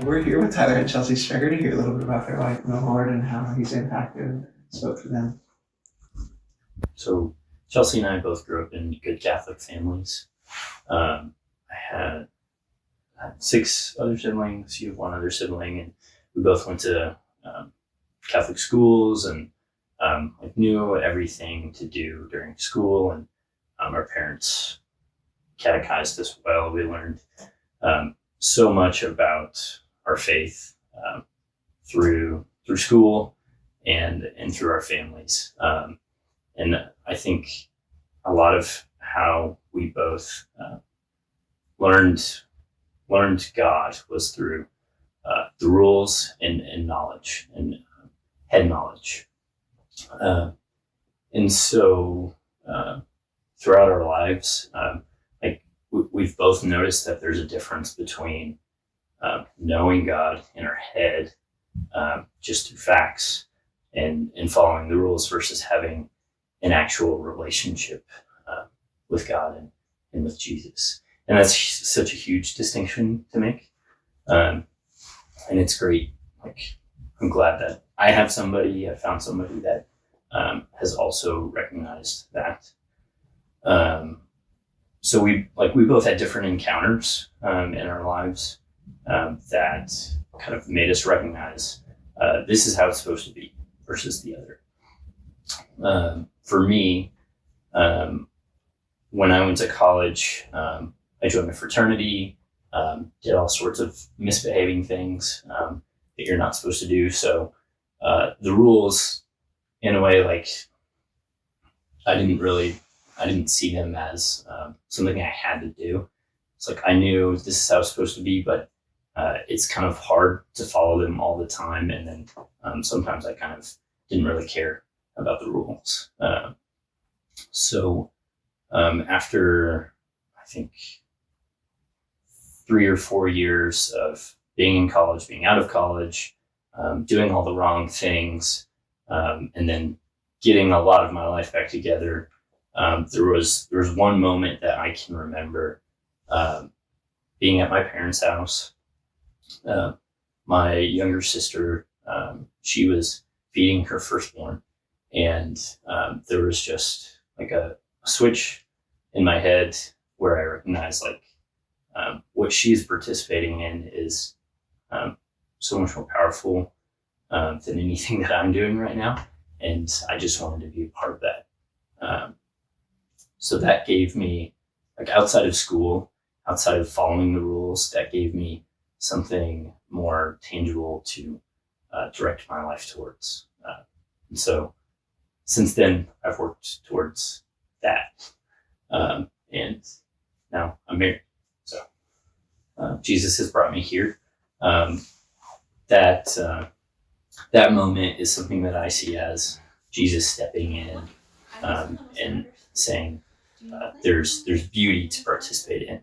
We're here with Tyler and Chelsea Strecker to hear a little bit about their life in the Lord and how He's impacted and spoke to them. So Chelsea and I both grew up in good Catholic families. I had 6 other siblings. You have 1 other sibling, and we both went to Catholic schools and knew everything to do during school. And our parents catechized us well. We learned so much about our faith through school and through our families. And I think a lot of how we both learned God was through the rules and knowledge and head knowledge. And so throughout our lives, we've both noticed that there's a difference between knowing God in our head just through facts and following the rules versus having an actual relationship with God and with Jesus. And that's such a huge distinction to make. And it's great. I'm glad that I found somebody that has also recognized that. So we both had different encounters in our lives that kind of made us recognize this is how it's supposed to be versus the other. For me, when I went to college, I joined a fraternity, did all sorts of misbehaving things that you're not supposed to do. So the rules, in a way, I didn't see them as something I had to do. It's I knew this is how it's supposed to be, but it's kind of hard to follow them all the time. And then sometimes I kind of didn't really care about the rules. So after, I think, 3 or 4 years of being in college, being out of college, doing all the wrong things, and then getting a lot of my life back together, there was one moment that I can remember being at my parents' house. My younger sister, she was feeding her firstborn, and there was just a switch in my head where I recognized what she's participating in is so much more powerful than anything that I'm doing right now, and I just wanted to be a part of that. So that gave me, outside of school, outside of following the rules, that gave me something more tangible to direct my life towards. And so since then, I've worked towards that. And now I'm married. So Jesus has brought me here. That moment is something that I see as Jesus stepping in and saying, there's beauty to participate in,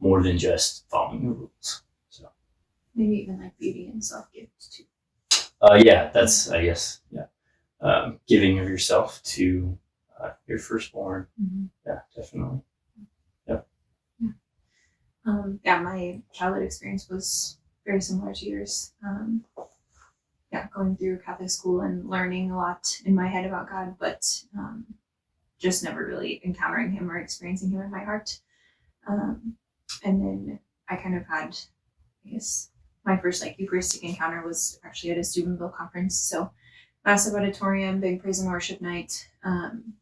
more than just following the rules. So maybe even beauty and self-gift too. Yeah, that's, I guess, yeah. Giving of yourself to your firstborn. Mm-hmm. Yeah, definitely. Yep. Yeah, my childhood experience was very similar to yours. Going through Catholic school and learning a lot in my head about God, but just never really encountering Him or experiencing Him in my heart. And then I kind of had, I guess, my first Eucharistic encounter was actually at a Steubenville conference. So massive auditorium, big praise and worship night. And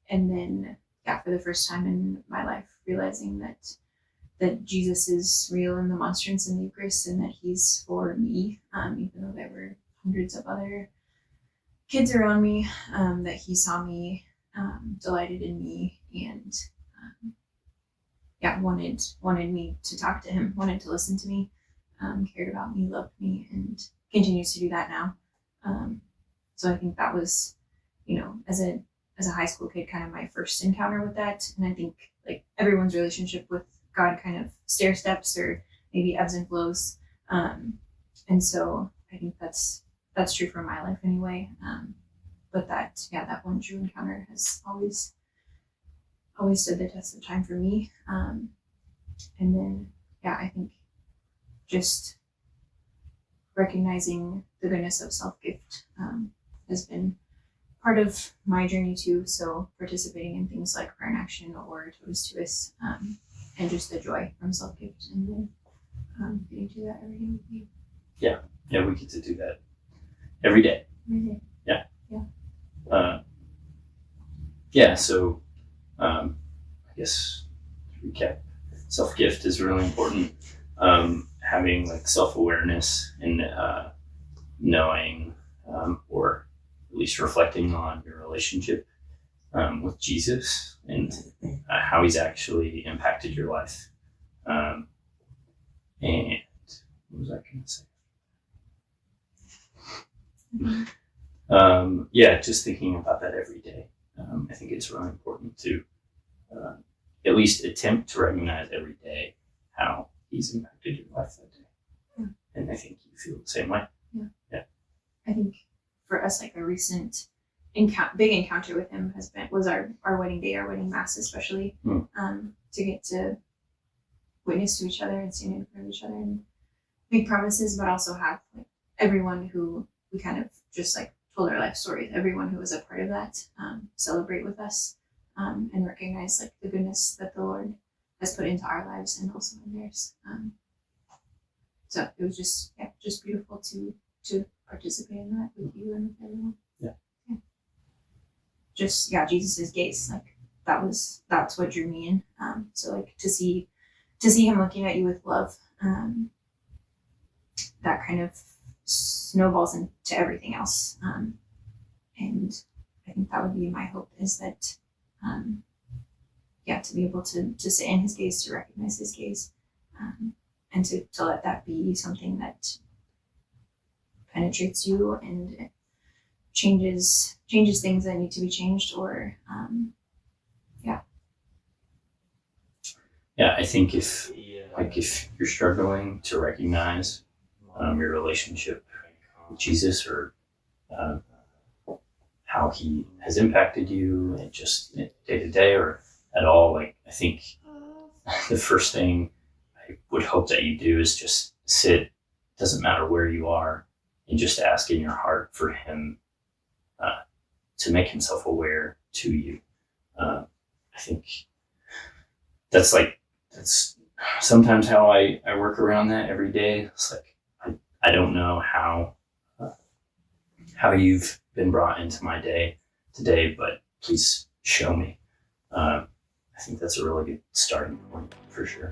then, for the first time in my life, realizing that Jesus is real in the monstrance in the Eucharist and that He's for me, even though there were hundreds of other kids around me, that He saw me, delighted in me, and wanted me to talk to Him, wanted to listen to me, cared about me, loved me, and continues to do that now. So I think that was, as a high school kid, kind of my first encounter with that. And I think everyone's relationship with God kind of stair steps or maybe ebbs and flows. And so I think that's true for my life anyway. But that one true encounter has always stood the test of time for me. And then, I think just recognizing the goodness of self-gift has been part of my journey too. So participating in things like prayer and action or toast to us, and just the joy from self-gift, and then getting to do that every day with you. Yeah, we get to do that every day. Every day. So I guess to recap, self-gift is really important. Having like self-awareness and knowing or at least reflecting on your relationship with Jesus and how he's actually impacted your life. And what was I going to say? Just thinking about that every day. I think it's really important to at least attempt to recognize every day how he's impacted your life that day. Yeah. And I think you feel the same way. Yeah. I think for us, like a recent big encounter with him was our wedding day, our wedding mass, especially to get to witness to each other and stand in front of each other and make promises, but also have like everyone who we kind of just like told our life stories, everyone who was a part of that, celebrate with us, and recognize like the goodness that the Lord has put into our lives and also in theirs. So it was just beautiful to participate in that with you and with everyone. Jesus' gaze, like that's what drew me in. So like to see him looking at you with love, that kind of snowballs into everything else. And I think that would be my hope, is that to be able to sit in his gaze, to recognize his gaze, and to let that be something that penetrates you and changes things that need to be changed, or I think if you're struggling to recognize your relationship with Jesus, or how he has impacted you and just day to day or at all, like I think the first thing I would hope that you do is just sit, doesn't matter where you are, and just ask in your heart for him to make himself aware to you. I think that's sometimes how I work around that every day. It's like I don't know how you've been brought into my day today, but please show me. I think that's a really good starting point for sure.